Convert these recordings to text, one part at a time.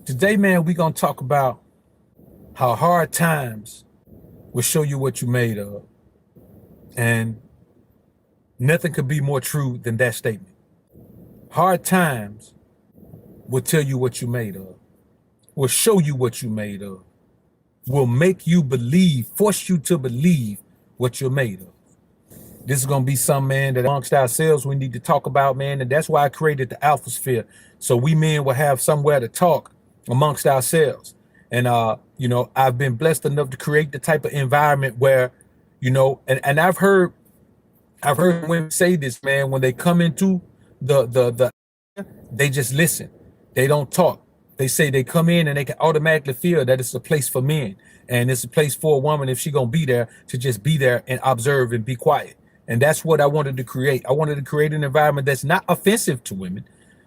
Today, man, we're going to talk about how hard times will show you what you made of. And nothing could be more true than that statement. Hard times will tell you what you made of, will show you what you made of, will make you believe, force you to believe what you're made of. This is going to be some, man, that amongst ourselves we need to talk about, man. And that's why I created the Alpha Sphere. So we men will have somewhere to talk amongst ourselves. And, I've been blessed enough to create the type of environment where, and I've heard women say this, man, when they come into the they just listen. They don't talk. They say they come in and they can automatically feel that it's a place for men. And it's a place for a woman, if she gonna be there, to just be there and observe and be quiet. And that's what I wanted to create. I wanted to create an environment that's not offensive to women.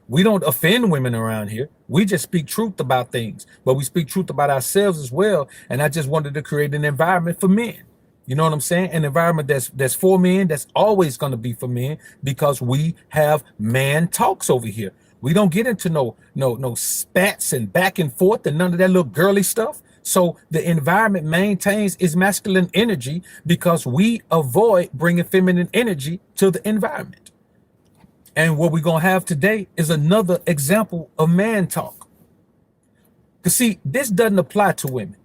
We don't offend women around here. We just speak truth about things, but we speak truth about ourselves as well. And I just wanted to create an environment for men. You know what I'm saying? An environment that's for men, that's always going to be for men, because we have man talks over here. We don't get into no spats and back and forth and none of that little girly stuff. So the environment maintains its masculine energy because we avoid bringing feminine energy to the environment. And what we're going to have today is another example of man talk. Because see, this doesn't apply to women.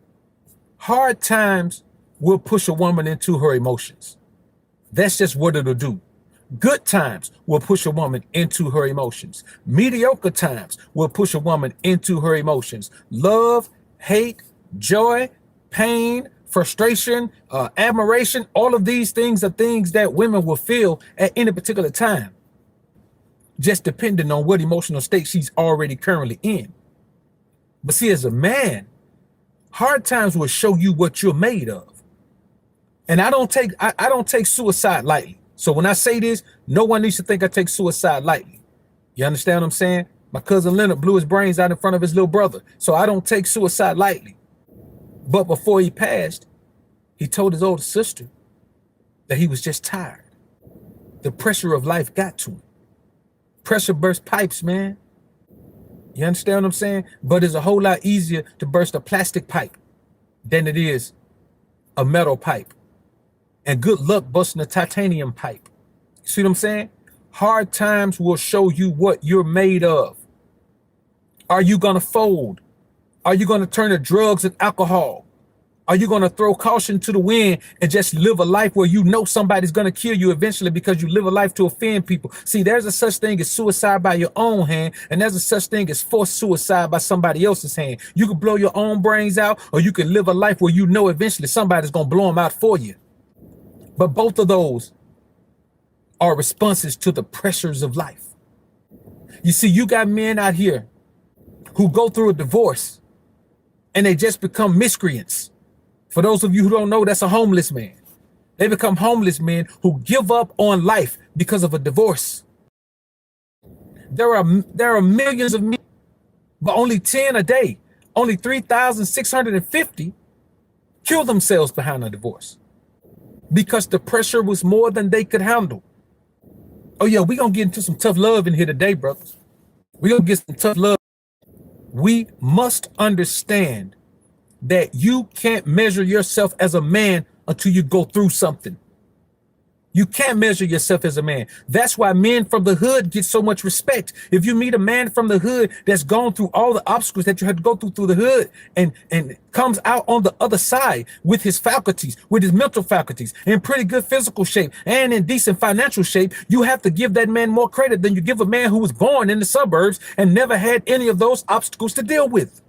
Hard times will push a woman into her emotions. That's just what it'll do. Good times will push a woman into her emotions. Mediocre times will push a woman into her emotions. Love, hate, joy, pain, frustration, admiration, all of these things are things that women will feel at any particular time, just depending on what emotional state she's already currently in. But see, as a man, hard times will show you what you're made of. And I don't take suicide lightly. So when I say this, no one needs to think I take suicide lightly. You understand what I'm saying? My cousin Leonard blew his brains out in front of his little brother. So I don't take suicide lightly. But before he passed, he told his older sister that he was just tired. The pressure of life got to him. Pressure bursts pipes, man. You understand what I'm saying? But it's a whole lot easier to burst a plastic pipe than it is a metal pipe. And good luck busting a titanium pipe. See what I'm saying? Hard times will show you what you're made of. Are you going to fold? Are you going to turn to drugs and alcohol? Are you going to throw caution to the wind and just live a life where you know somebody's going to kill you eventually because you live a life to offend people? See, there's a such thing as suicide by your own hand, and there's a such thing as forced suicide by somebody else's hand. You can blow your own brains out, or you can live a life where you know eventually somebody's going to blow them out for you. But both of those are responses to the pressures of life. You see, you got men out here who go through a divorce and they just become miscreants. For those of you who don't know, that's a homeless man. They become homeless men who give up on life because of a divorce. There are millions of men, but only 10 a day, only 3,650 kill themselves behind a divorce because the pressure was more than they could handle. Oh yeah, we're going to get into some tough love in here today, brothers. We're going to get some tough love. We must understand that you can't measure yourself as a man until you go through something. You can't measure yourself as a man. That's why men from the hood get so much respect. If you meet a man from the hood that's gone through all the obstacles that you had to go through the hood and comes out on the other side with his faculties, with his mental faculties, in pretty good physical shape and in decent financial shape, you have to give that man more credit than you give a man who was born in the suburbs and never had any of those obstacles to deal with.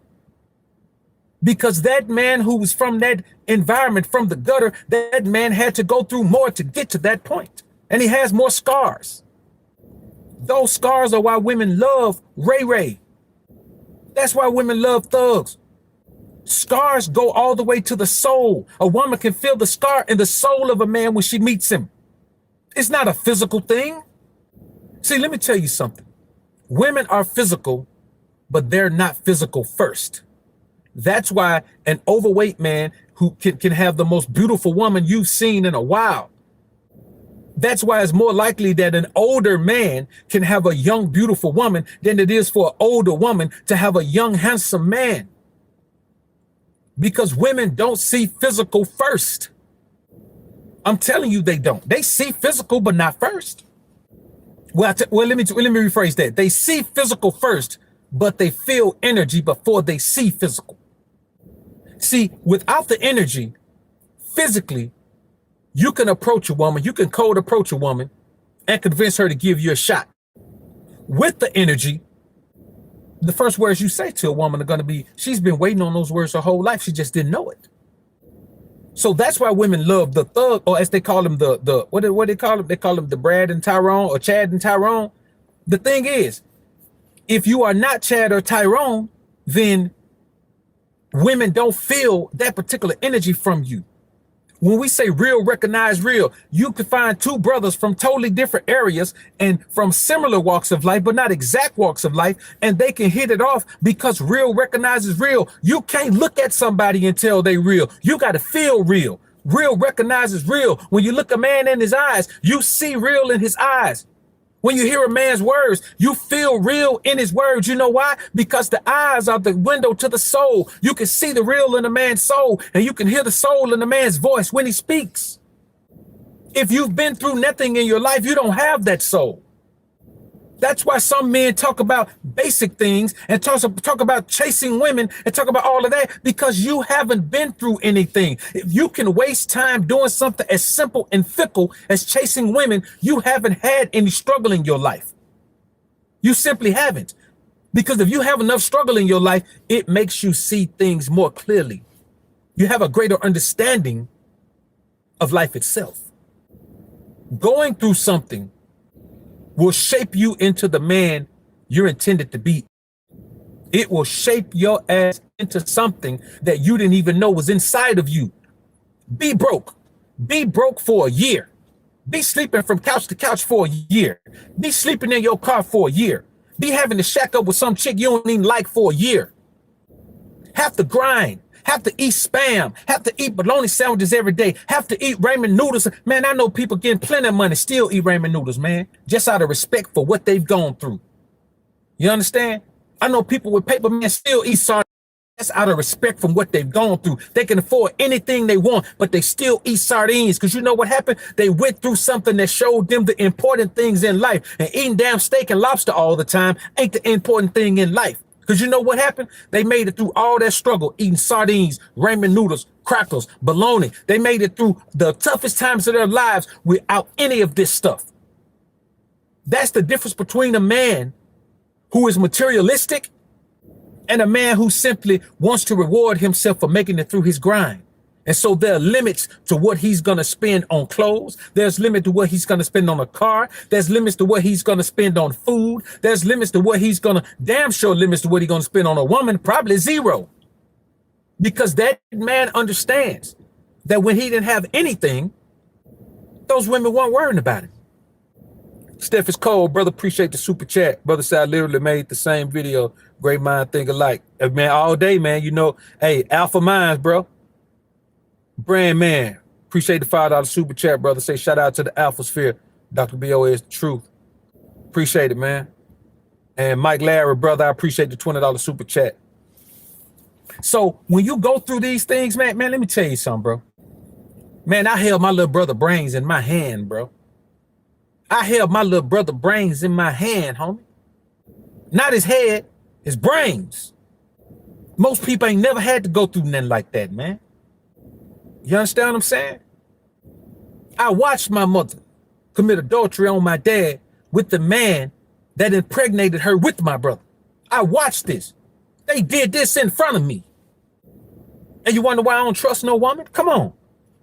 Because that man who was from that environment, from the gutter, that man had to go through more to get to that point. And he has more scars. Those scars are why women love Ray Ray. That's why women love thugs. Scars go all the way to the soul. A woman can feel the scar in the soul of a man when she meets him. It's not a physical thing. See, let me tell you something. Women are physical, but they're not physical first. That's why an overweight man who can have the most beautiful woman you've seen in a while That's why it's more likely that an older man can have a young, beautiful woman than it is for an older woman to have a young, handsome man. Because women don't see physical first. I'm telling you, they don't. They see physical, but not first. Well, let me rephrase that. They see physical first, but they feel energy before they see physical. See, without the energy, physically, you can approach a woman, you can cold approach a woman and convince her to give you a shot. With the energy, the first words you say to a woman are going to be, she's been waiting on those words her whole life. She just didn't know it. So that's why women love the thug, or as they call them, what do they call them? They call them the Brad and Tyrone, or Chad and Tyrone. The thing is, if you are not Chad or Tyrone, then women don't feel that particular energy from you. When we say real, recognize real, you can find two brothers from totally different areas and from similar walks of life, but not exact walks of life, and they can hit it off because real recognizes real. You can't look at somebody and tell they real. You got to feel real. Real recognizes real. When you look a man in his eyes, you see real in his eyes. When you hear a man's words, you feel real in his words. You know why? Because the eyes are the window to the soul. You can see the real in a man's soul, and you can hear the soul in a man's voice when he speaks. If you've been through nothing in your life, you don't have that soul. That's why some men talk about basic things and talk about chasing women and talk about all of that, because you haven't been through anything. If you can waste time doing something as simple and fickle as chasing women, you haven't had any struggle in your life. You simply haven't. Because if you have enough struggle in your life, it makes you see things more clearly. You have a greater understanding of life itself. Going through something will shape you into the man you're intended to be. It will shape your ass into something that you didn't even know was inside of you. Be broke. Be broke for a year. Be sleeping from couch to couch for a year. Be sleeping in your car for a year. Be having to shack up with some chick you don't even like for a year. Have to grind. Have to eat Spam, have to eat bologna sandwiches every day, have to eat ramen noodles. Man, I know people getting plenty of money still eat ramen noodles, man, just out of respect for what they've gone through. You understand? I know people with paper, man, still eat sardines. That's out of respect from what they've gone through. They can afford anything they want, but they still eat sardines because you know what happened? They went through something that showed them the important things in life. And eating damn steak and lobster all the time ain't the important thing in life. Because you know what happened? They made it through all that struggle, eating sardines, ramen noodles, crackers, bologna. They made it through the toughest times of their lives without any of this stuff. That's the difference between a man who is materialistic and a man who simply wants to reward himself for making it through his grind. And so there are limits to what he's going to spend on clothes. There's limit to what he's going to spend on a car. There's limits to what he's going to spend on food. There's limits to what he's going to, damn sure limits to what he's going to spend on a woman, probably zero. Because that man understands that when he didn't have anything, those women weren't worrying about it. Steph is cold, brother. Appreciate the super chat. Brother said I literally made the same video. Great mind think alike. Man, all day, man. You know, hey, alpha minds, bro. Brand man, appreciate the $5 super chat, brother. Say shout out to the Alpha Sphere. Dr. B.O. is the truth. Appreciate it, man. And Mike Larry, brother, I appreciate the $20 super chat. So when you go through these things, man, let me tell you something, bro. Man, I held my little brother brains in my hand, bro. I held my little brother brains in my hand, homie. Not his head, his brains. Most people ain't never had to go through nothing like that, man. You understand what I'm saying? I watched my mother commit adultery on my dad with the man that impregnated her with my brother. I watched this. They did this in front of me. And you wonder why I don't trust no woman? Come on.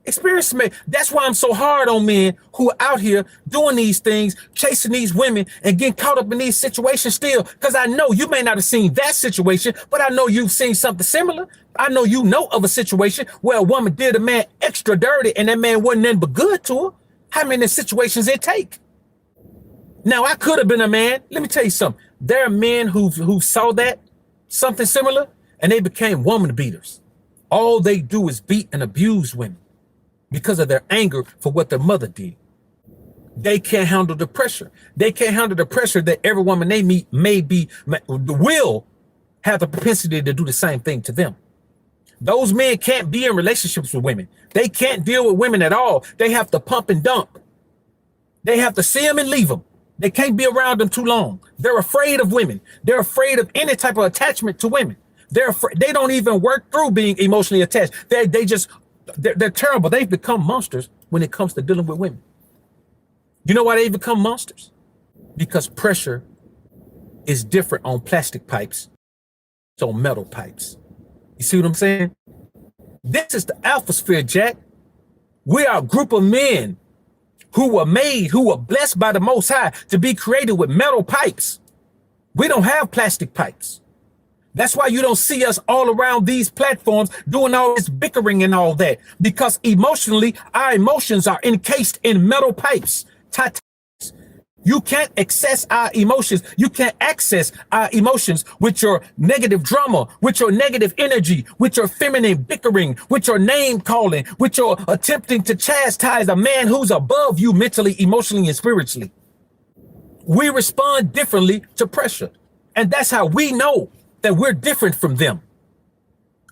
Experience me. That's why I'm so hard on men who are out here doing these things, chasing these women and getting caught up in these situations still. Because I know you may not have seen that situation, but I know you've seen something similar. I know you know of a situation where a woman did a man extra dirty and that man wasn't nothing but good to her. How many situations it take? Now, I could have been a man. Let me tell you something. There are men who saw that, something similar, and they became woman beaters. All they do is beat and abuse women because of their anger for what their mother did. They can't handle the pressure. They can't handle the pressure that every woman they meet will have the propensity to do the same thing to them. Those men can't be in relationships with women. They can't deal with women at all. They have to pump and dump. They have to see them and leave them. They can't be around them too long. They're afraid of women. They're afraid of any type of attachment to women. They don't even work through being emotionally attached. They're terrible. They've become monsters when it comes to dealing with women. You know why they become monsters? Because pressure is different on plastic pipes than on metal pipes. You see what I'm saying? This is the alpha sphere, Jack. We are a group of men who were blessed by the Most High to be created with metal pipes. We don't have plastic pipes. That's why you don't see us all around these platforms doing all this bickering and all that, because emotionally, our emotions are encased in metal pipes. You can't access our emotions. You can't access our emotions with your negative drama, with your negative energy, with your feminine bickering, with your name calling, with your attempting to chastise a man who's above you mentally, emotionally, and spiritually. We respond differently to pressure. And that's how we know that we're different from them.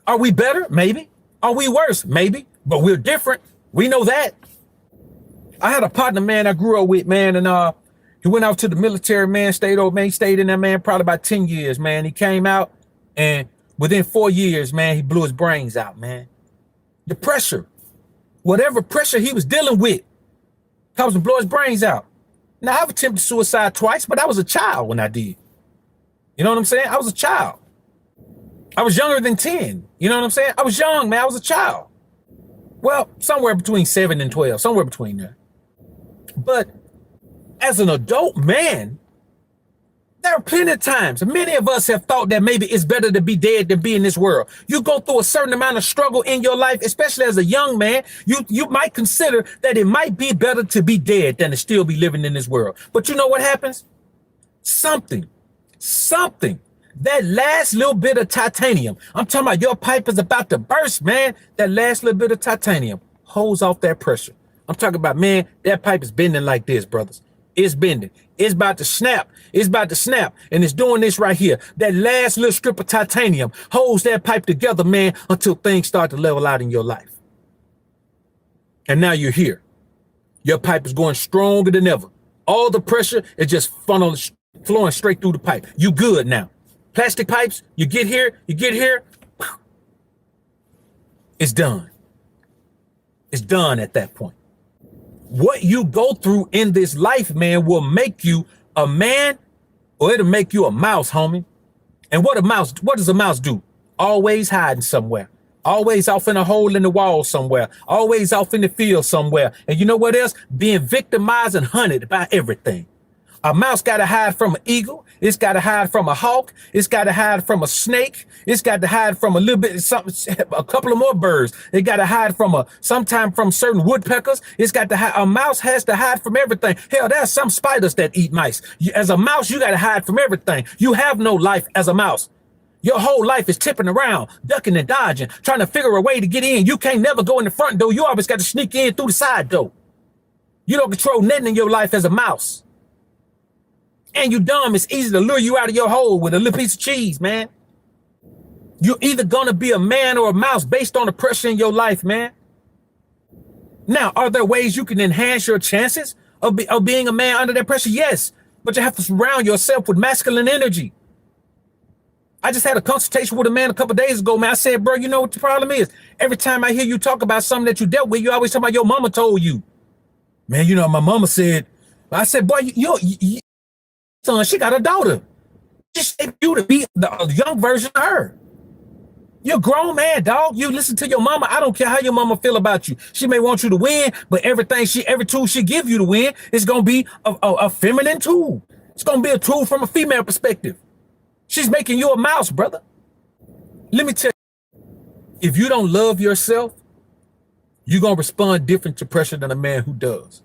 Are we better? Maybe. Are we worse? Maybe. But we're different. We know that. I had a partner, man, I grew up with, man, and he went out to the military, man, stayed in there, man, probably about 10 years, man. He came out, and within 4 years, man, he blew his brains out, man. The pressure, whatever pressure he was dealing with, caused him to blow his brains out. Now, I've attempted suicide twice, but I was a child when I did. You know what I'm saying? I was a child. I was younger than 10. You know what I'm saying? I was young, man. I was a child. Well, somewhere between 7 and 12, somewhere between there. But as an adult man, there are plenty of times, many of us have thought that maybe it's better to be dead than be in this world. You go through a certain amount of struggle in your life, especially as a young man, you might consider that it might be better to be dead than to still be living in this world. But you know what happens? Something, that last little bit of titanium, I'm talking about your pipe is about to burst, man. That last little bit of titanium holds off that pressure. I'm talking about, man, that pipe is bending like this, brothers. It's bending. It's about to snap. It's about to snap. And it's doing this right here. That last little strip of titanium holds that pipe together, man, until things start to level out in your life. And now you're here. Your pipe is going stronger than ever. All the pressure is just flowing straight through the pipe. You good now. Plastic pipes, you get here, it's done. It's done at that point. What you go through in this life, man, will make you a man, or it'll make you a mouse, homie. And what does a mouse do? Always hiding somewhere. Always off in a hole in the wall somewhere. Always off in the field somewhere. And you know what else? Being victimized and hunted by everything. A mouse got to hide from an eagle. It's got to hide from a hawk. It's got to hide from a snake. It's got to hide from a little bit, a couple of more birds. It got to hide sometime from certain woodpeckers. It's got to hide. A mouse has to hide from everything. Hell, there's some spiders that eat mice. As a mouse, you got to hide from everything. You have no life as a mouse. Your whole life is tipping around, ducking and dodging, trying to figure a way to get in. You can't never go in the front door. You always got to sneak in through the side door. You don't control nothing in your life as a mouse. And you dumb, it's easy to lure you out of your hole with a little piece of cheese, man. You're either gonna be a man or a mouse based on the pressure in your life, man. Now, are there ways you can enhance your chances of being a man under that pressure? Yes, but you have to surround yourself with masculine energy. I just had a consultation with a man a couple of days ago, man. I said, bro, you know what the problem is? Every time I hear you talk about something that you dealt with, you always talk about your mama told you. Man, you know, my mama said, I said, boy, you son, she got a daughter. Just shaped you to be the young version of her. You're a grown man, dog. You listen to your mama. I don't care how your mama feel about you. She may want you to win, but every tool she give you to win is gonna be a feminine tool. It's gonna be a tool from a female perspective. She's making you a mouse, brother. Let me tell you, if you don't love yourself, you're gonna respond different to pressure than a man who does.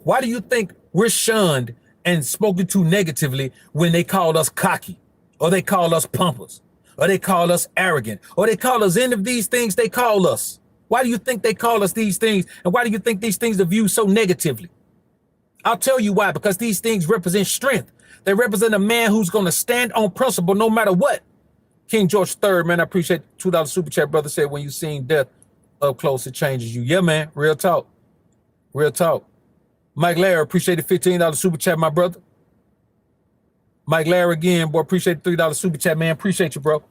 Why do you think we're shunned and spoken to negatively when they call us cocky, or they call us pumpers, or they call us arrogant, or they call us any of these things they call us? Why do you think they call us these things? And why do you think these things are viewed so negatively? I'll tell you why, because these things represent strength. They represent a man who's going to stand on principle no matter what. King George III, man, I appreciate $2 super chat. Brother said, when you seen death up close, it changes you. Yeah, man, real talk. Real talk. Mike Larry, appreciate the $15 super chat, my brother. Mike Larry again, boy, appreciate the $3 super chat, man. Appreciate you, bro.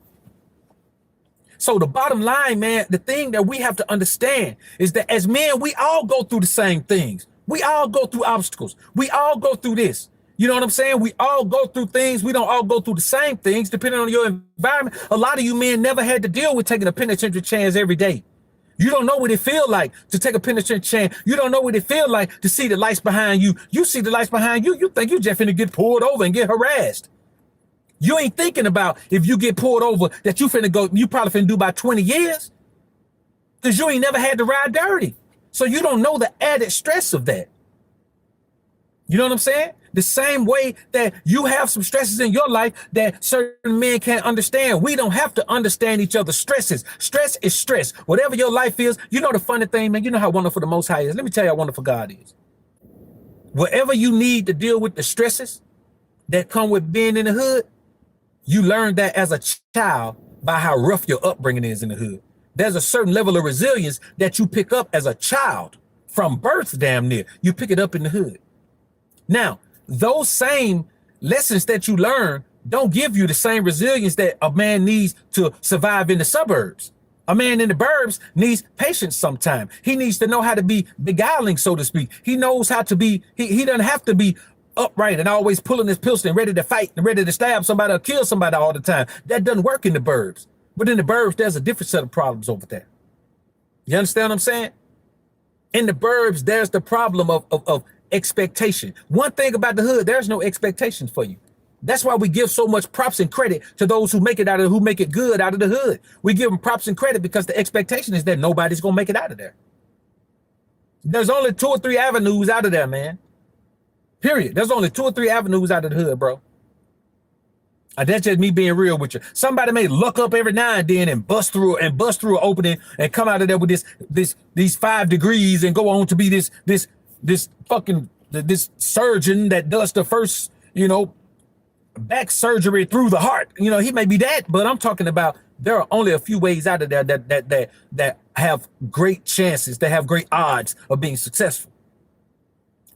So the bottom line, man, the thing that we have to understand is that as men, we all go through the same things. We all go through obstacles. We all go through this. You know what I'm saying? We all go through things. We don't all go through the same things depending on your environment. A lot of you men never had to deal with taking a penitentiary chance every day. You don't know what it feel like to take a penitentiary chance. You don't know what it feel like to see the lights behind you. You see the lights behind you, you think you just finna get pulled over and get harassed. You ain't thinking about if you get pulled over that you finna go, you probably finna do about 20 years because you ain't never had to ride dirty. So you don't know the added stress of that. You know what I'm saying? The same way that you have some stresses in your life that certain men can't understand. We don't have to understand each other's stresses. Stress is stress. Whatever your life is, you know the funny thing, man, you know how wonderful the Most High is. Let me tell you how wonderful God is. Whatever you need to deal with the stresses that come with being in the hood, you learn that as a child by how rough your upbringing is in the hood. There's a certain level of resilience that you pick up as a child from birth, damn near. You pick it up in the hood. Now, those same lessons that you learn don't give you the same resilience that a man needs to survive in the suburbs. A man in the burbs needs patience sometimes. He needs to know how to be beguiling, so to speak. He knows how to be, he doesn't have to be upright and always pulling his pistol and ready to fight and ready to stab somebody or kill somebody all the time. That doesn't work in the burbs. But in the burbs, there's a different set of problems over there. You understand what I'm saying? In the burbs, there's the problem of expectation. One thing about the hood, there's no expectations for you. That's why we give so much props and credit to those who make it out of, who make it good out of the hood. We give them props and credit because the expectation is that nobody's gonna make it out of there. There's only 2 or 3 avenues out of there, man. Period. There's only 2 or 3 avenues out of the hood, bro. That's just me being real with you. Somebody may look up every now and then and bust through an opening and come out of there with these 5 degrees and go on to be this surgeon that does the first, back surgery through the heart. He may be that, but I'm talking about there are only a few ways out of there that have great chances, that have great odds of being successful.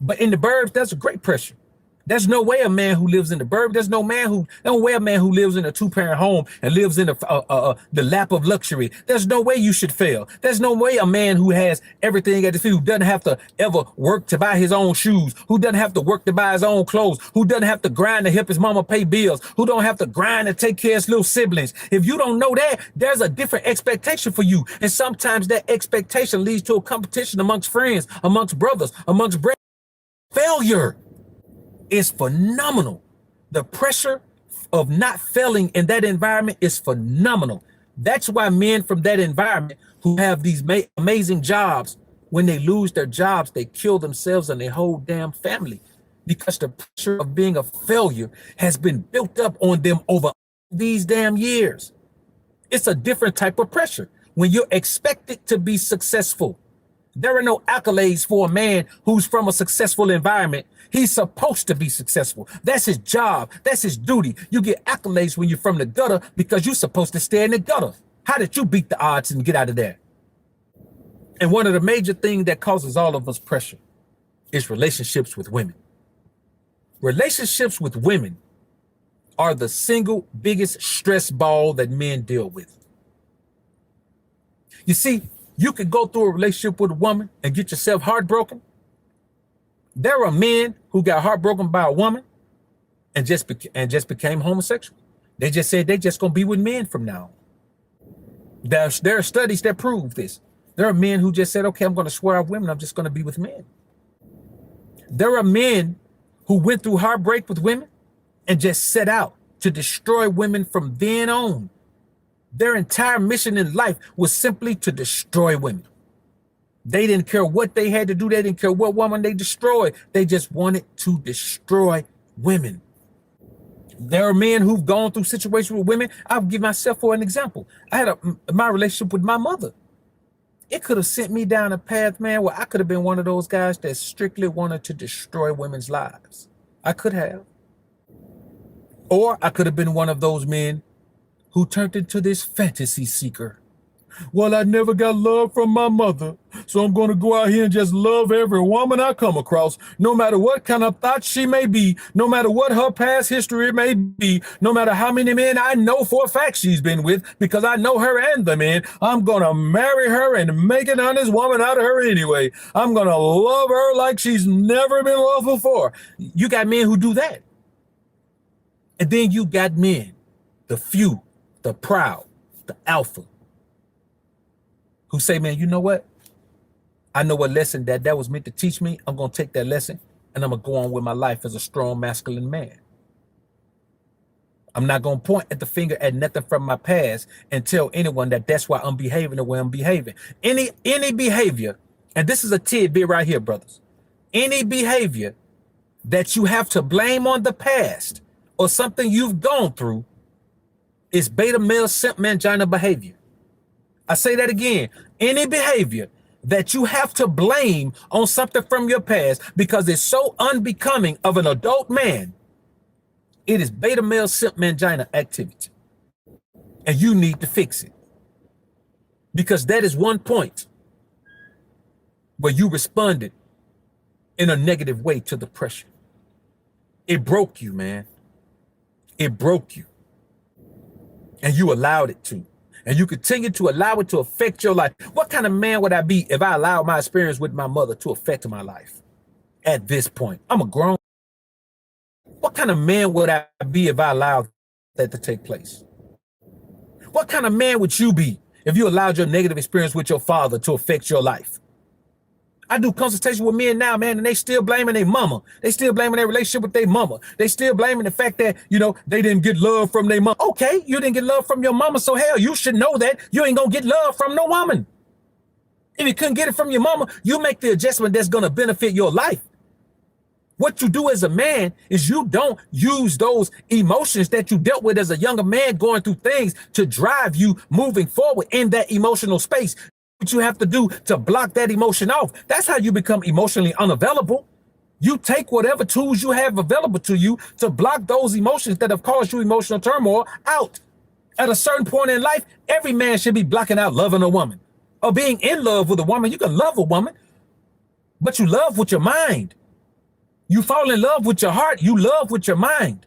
But in the burbs, there's a great pressure. There's no way a man who lives in the burbs, there's no way a man who lives in a 2-parent home and lives in the lap of luxury. There's no way you should fail. There's no way a man who has everything at his feet, who doesn't have to ever work to buy his own shoes, who doesn't have to work to buy his own clothes, who doesn't have to grind to help his mama pay bills, who don't have to grind to take care of his little siblings. If you don't know that, there's a different expectation for you. And sometimes that expectation leads to a competition amongst friends, amongst brothers, amongst brethren. Failure is phenomenal. The pressure of not failing in that environment is phenomenal. That's why men from that environment who have these amazing jobs, when they lose their jobs, they kill themselves and their whole damn family because the pressure of being a failure has been built up on them over these damn years. It's a different type of pressure when you're expected to be successful. There are no accolades for a man who's from a successful environment. He's supposed to be successful. That's his job. That's his duty. You get accolades when you're from the gutter because you're supposed to stay in the gutter. How did you beat the odds and get out of there? And one of the major things that causes all of us pressure is relationships with women. Relationships with women are the single biggest stress ball that men deal with. You see, you could go through a relationship with a woman and get yourself heartbroken. There are men who got heartbroken by a woman and just became homosexual. They just said they just gonna be with men from now on. There are studies that prove this. There are men who just said, okay, I'm gonna swear off women, I'm just gonna be with men. There are men who went through heartbreak with women and just set out to destroy women from then on. Their entire mission in life was simply to destroy women. They didn't care what they had to do. They didn't care what woman they destroyed. They just wanted to destroy women. There are men who've gone through situations with women. I'll give myself for an example. I had my relationship with my mother. it could have sent me down a path, man, where I could have been one of those guys that strictly wanted to destroy women's lives. I could have. Or I could have been one of those men who turned into this fantasy seeker. Well, I never got love from my mother, so I'm going to go out here and just love every woman I come across, no matter what kind of thought she may be, no matter what her past history may be, no matter how many men I know for a fact she's been with, because I know her and the men. I'm going to marry her and make an honest woman out of her anyway. I'm going to love her like she's never been loved before. You got men who do that. And then you got men, the few, the proud, the alpha, who say, man, you know what? I know a lesson that was meant to teach me. I'm going to take that lesson and I'm going to go on with my life as a strong masculine man. I'm not going to point at the finger at nothing from my past and tell anyone that that's why I'm behaving the way I'm behaving. Any behavior, and this is a tidbit right here, brothers. Any behavior that you have to blame on the past or something you've gone through is beta male simp mangina behavior. I say that again. Any behavior that you have to blame on something from your past because it's so unbecoming of an adult man, it is beta male simp mangina activity. And you need to fix it. Because that is one point where you responded in a negative way to the pressure. It broke you, man. It broke you. And you allowed it to. And you continue to allow it to affect your life. What kind of man would I be if I allowed my experience with my mother to affect my life at this point? I'm a grown. What kind of man would I be if I allowed that to take place? What kind of man would you be if you allowed your negative experience with your father to affect your life? I do consultation with men now, man, and they still blaming their mama. They still blaming their relationship with their mama. They still blaming the fact that, they didn't get love from their mama. Okay, you didn't get love from your mama, so hell, you should know that you ain't gonna get love from no woman. If you couldn't get it from your mama, you make the adjustment that's gonna benefit your life. What you do as a man is you don't use those emotions that you dealt with as a younger man going through things to drive you moving forward in that emotional space. What you have to do to block that emotion off. That's how you become emotionally unavailable. You take whatever tools you have available to you to block those emotions that have caused you emotional turmoil out. At a certain point in life, every man should be blocking out loving a woman or being in love with a woman. You can love a woman, but you love with your mind. You fall in love with your heart. You love with your mind.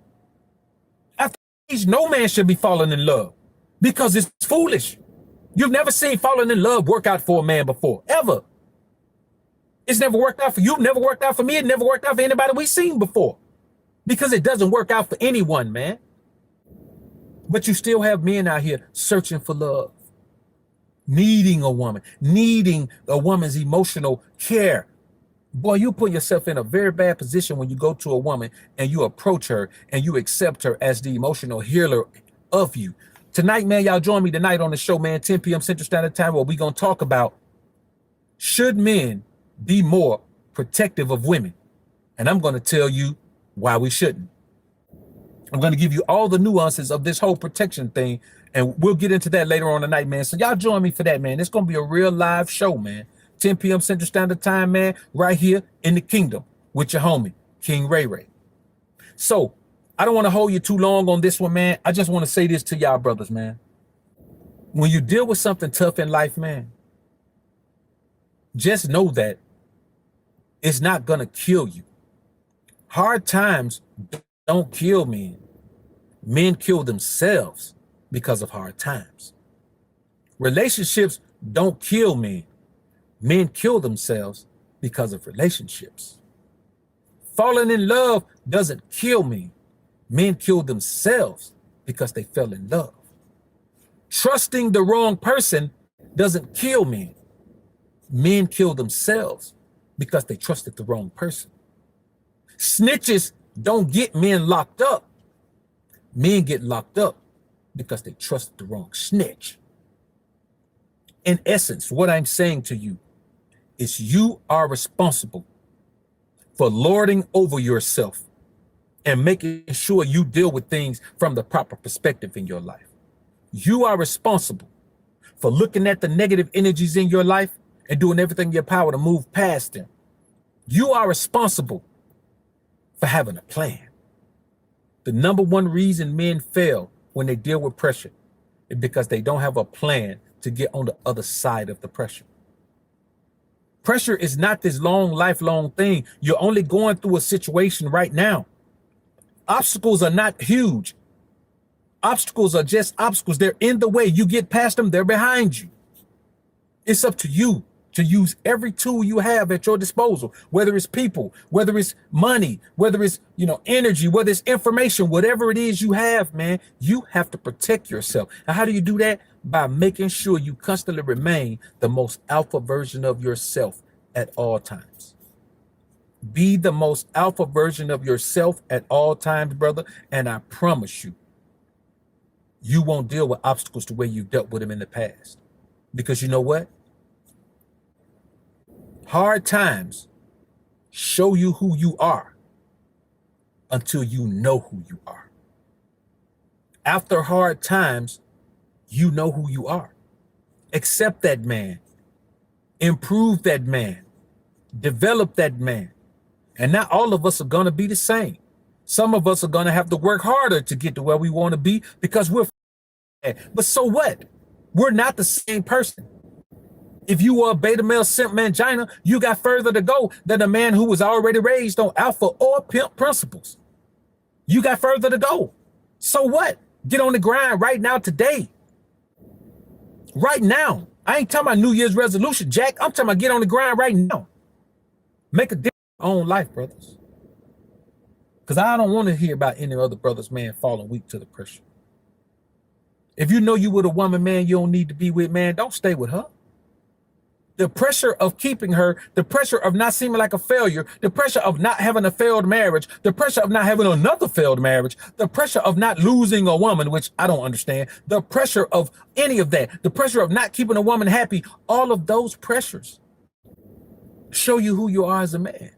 After age, no man should be falling in love because it's foolish. You've never seen falling in love work out for a man before, ever. It's never worked out for you, never worked out for me, it never worked out for anybody we've seen before. Because it doesn't work out for anyone, man. But you still have men out here searching for love, needing a woman's emotional care. Boy, you put yourself in a very bad position when you go to a woman and you approach her and you accept her as the emotional healer of you. Tonight, man, y'all join me tonight on the show, man, 10 p.m. Central Standard Time, where we're going to talk about should men be more protective of women? And I'm going to tell you why we shouldn't. I'm going to give you all the nuances of this whole protection thing, and we'll get into that later on tonight, man. So y'all join me for that, man. It's going to be a real live show, man. 10 p.m. Central Standard Time, man, right here in the kingdom with your homie, King Ray Ray. So, I don't want to hold you too long on this one, man. I just want to say this to y'all brothers, man. When you deal with something tough in life, man, just know that it's not going to kill you. Hard times don't kill men. Men kill themselves because of hard times. Relationships don't kill men. Men kill themselves because of relationships. Falling in love doesn't kill men. Men kill themselves because they fell in love. Trusting the wrong person doesn't kill men. Men kill themselves because they trusted the wrong person. Snitches don't get men locked up. Men get locked up because they trusted the wrong snitch. In essence, what I'm saying to you is you are responsible for lording over yourself and making sure you deal with things from the proper perspective in your life. You are responsible for looking at the negative energies in your life and doing everything in your power to move past them. You are responsible for having a plan. The number one reason men fail when they deal with pressure is because they don't have a plan to get on the other side of the pressure. Pressure is not this long, lifelong thing. You're only going through a situation right now. Obstacles are not huge. Obstacles are just obstacles. They're in the way. You get past them, they're behind you. It's up to you to use every tool you have at your disposal, whether it's people, whether it's money, whether it's, energy, whether it's information, whatever it is you have, man, you have to protect yourself. And how do you do that? By making sure you constantly remain the most alpha version of yourself at all times. Be the most alpha version of yourself at all times, brother. And I promise you, you won't deal with obstacles the way you've dealt with them in the past. Because you know what? Hard times show you who you are until you know who you are. After hard times, you know who you are. Accept that man. Improve that man. Develop that man. And not all of us are going to be the same. Some of us are going to have to work harder to get to where we want to be because we're but so what? We're not the same person. If you were a beta male simp mangina, you got further to go than a man who was already raised on alpha or pimp principles. You got further to go. So what? Get on the grind right now today. Right now. I ain't talking about New Year's resolution, Jack. I'm talking about get on the grind right now. Make a difference in your own life, brothers. Because I don't want to hear about any other brothers, man, falling weak to the pressure. If you know you with a woman, man, you don't need to be with, man, don't stay with her. The pressure of keeping her, the pressure of not seeming like a failure, the pressure of not having a failed marriage, the pressure of not having another failed marriage, the pressure of not losing a woman, which I don't understand, the pressure of any of that, the pressure of not keeping a woman happy, all of those pressures show you who you are as a man.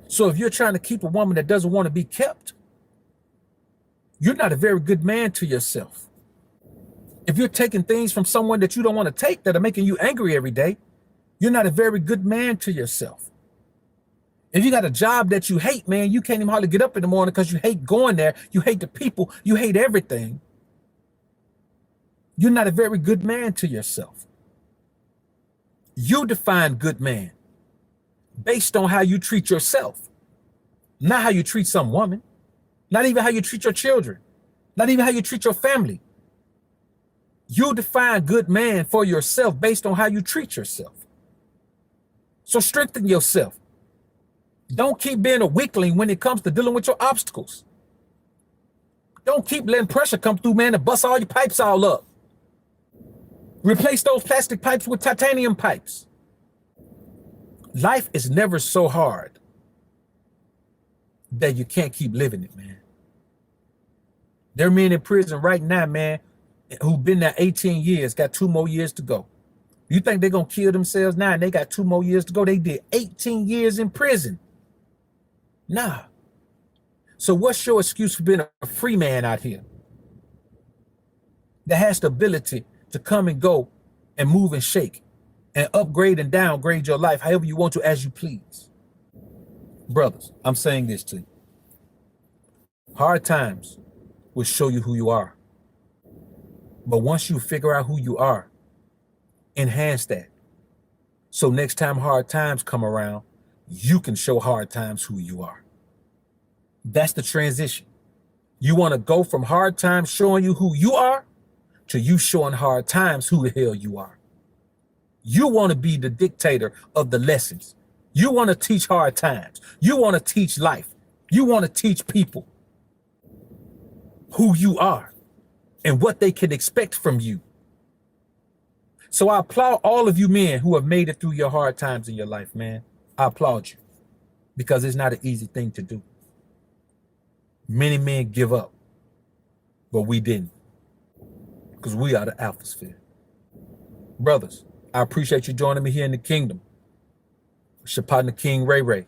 So if you're trying to keep a woman that doesn't want to be kept, you're not a very good man to yourself. If you're taking things from someone that you don't want to take that are making you angry every day, you're not a very good man to yourself. If you got a job that you hate, man, you can't even hardly get up in the morning because you hate going there. You hate the people. You hate everything. You're not a very good man to yourself. You define good man based on how you treat yourself, not how you treat some woman, not even how you treat your children, not even how you treat your family. You define good man for yourself based on how you treat yourself. So strengthen yourself. Don't keep being a weakling when it comes to dealing with your obstacles. Don't keep letting pressure come through, man, and bust all your pipes all up. Replace those plastic pipes with titanium pipes. Life is never so hard that you can't keep living it, man. There are men in prison right now, man, who've been there 18 years, got 2 more years to go. You think they're going to kill themselves now and they got 2 more years to go? They did 18 years in prison. Nah. So what's your excuse for being a free man out here that has the ability to come and go and move and shake and upgrade and downgrade your life however you want to as you please? Brothers, I'm saying this to you. Hard times will show you who you are. But once you figure out who you are, enhance that. So next time hard times come around, you can show hard times who you are. That's the transition. You want to go from hard times showing you who you are to you showing hard times who the hell you are. You want to be the dictator of the lessons. You want to teach hard times. You want to teach life. You want to teach people who you are and what they can expect from you. So I applaud all of you men who have made it through your hard times in your life, man. I applaud you because it's not an easy thing to do. Many men give up, but we didn't because we are the alpha sphere. Brothers, I appreciate you joining me here in the kingdom. It's your partner, King Ray Ray.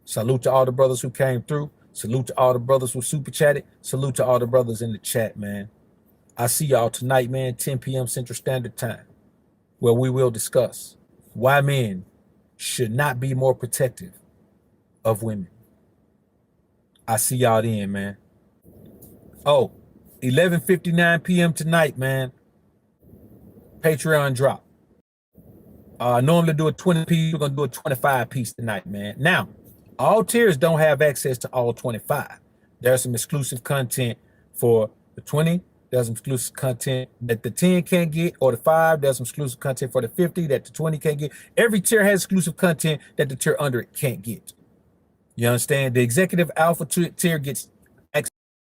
Salute to all the brothers who came through. Salute to all the brothers who super chatted. Salute to all the brothers in the chat, man. I see y'all tonight, man, 10 p.m. Central Standard Time, where we will discuss why men should not be more protective of women. I see y'all then, man. Oh, 11:59 p.m. tonight, man. Patreon drop. I normally do a 20 piece. We're gonna do a 25 piece tonight, man. Now, all tiers don't have access to all 25. There's some exclusive content for the 20. There's some exclusive content that the 10 can't get, or the 5. There's some exclusive content for the 50 that the 20 can't get. Every tier has exclusive content that the tier under it can't get. You understand? The executive alpha tier gets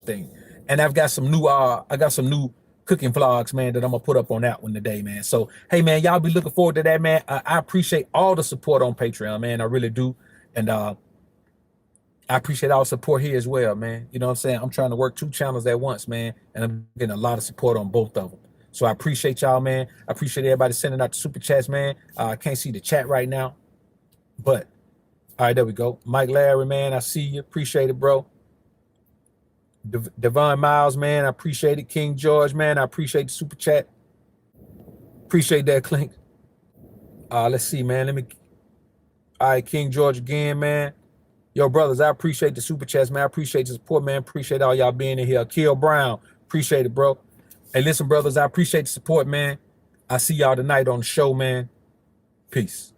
thing. And I've got some new cooking vlogs, man, that I'm gonna put up on that one today, man. So hey, man, y'all be looking forward to that, man. I appreciate all the support on Patreon, man. I really do. And I appreciate all the support here as well, man. You know what I'm saying? I'm trying to work 2 channels at once, man, and I'm getting a lot of support on both of them. So I appreciate y'all, man. I appreciate everybody sending out the super chats, man. I can't see the chat right now, but all right, there we go. Mike Larry, man, I see you. Appreciate it, bro. Devon Miles, man, I appreciate it. King George, man, I appreciate the super chat. Appreciate that, Clink. Let's see, man. All right, King George again, man. Yo, brothers, I appreciate the super chats, man. I appreciate the support, man. Appreciate all y'all being in here. Kill Brown, appreciate it, bro. Hey, listen, brothers, I appreciate the support, man. I see y'all tonight on the show, man. Peace.